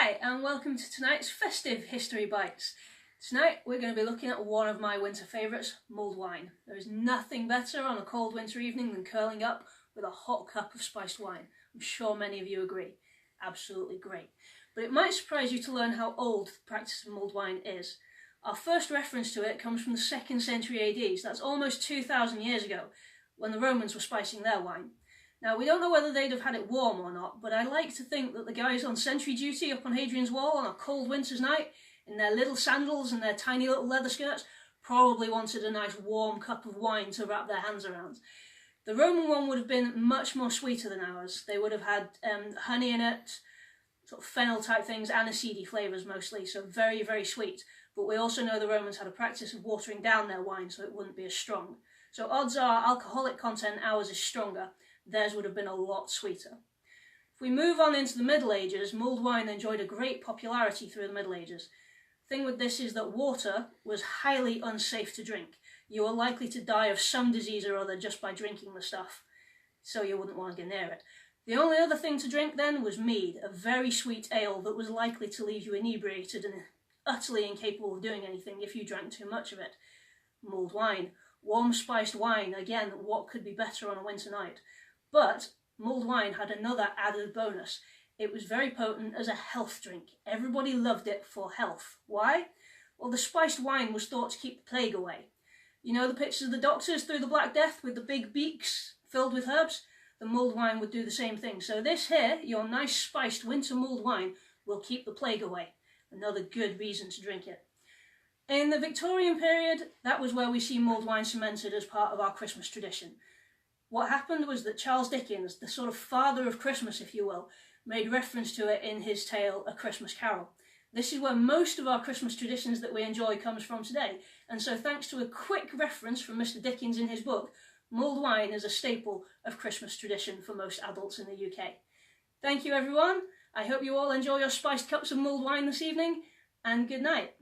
Hi and welcome to tonight's festive History Bites. Tonight we're going to be looking at one of my winter favourites, mulled wine. There is nothing better on a cold winter evening than curling up with a hot cup of spiced wine. I'm sure many of you agree. Absolutely great. But it might surprise you to learn how old the practice of mulled wine is. Our first reference to it comes from the 2nd century AD, so that's almost 2,000 years ago, when the Romans were spicing their wine. Now, we don't know whether they'd have had it warm or not, but I like to think that the guys on sentry duty up on Hadrian's Wall on a cold winter's night, in their little sandals and their tiny little leather skirts, probably wanted a nice warm cup of wine to wrap their hands around. The Roman one would have been much more sweeter than ours. They would have had honey in it, sort of fennel type things, aniseedy flavours mostly, so very, very sweet. But we also know the Romans had a practice of watering down their wine so it wouldn't be as strong. So odds are alcoholic content ours is stronger. Theirs would have been a lot sweeter. If we move on into the Middle Ages, mulled wine enjoyed a great popularity through the Middle Ages. The thing with this is that water was highly unsafe to drink. You were likely to die of some disease or other just by drinking the stuff, so you wouldn't want to get near it. The only other thing to drink then was mead, a very sweet ale that was likely to leave you inebriated and utterly incapable of doing anything if you drank too much of it. Mulled wine, warm spiced wine, again, what could be better on a winter night? But mulled wine had another added bonus. It was very potent as a health drink. Everybody loved it for health. Why? Well, the spiced wine was thought to keep the plague away. You know the pictures of the doctors through the Black Death with the big beaks filled with herbs? The mulled wine would do the same thing. So this here, your nice spiced winter mulled wine, will keep the plague away. Another good reason to drink it. In the Victorian period, that was where we see mulled wine cemented as part of our Christmas tradition. What happened was that Charles Dickens, the sort of father of Christmas, if you will, made reference to it in his tale, A Christmas Carol. This is where most of our Christmas traditions that we enjoy comes from today, and so thanks to a quick reference from Mr. Dickens in his book, mulled wine is a staple of Christmas tradition for most adults in the UK. Thank you everyone, I hope you all enjoy your spiced cups of mulled wine this evening, and good night.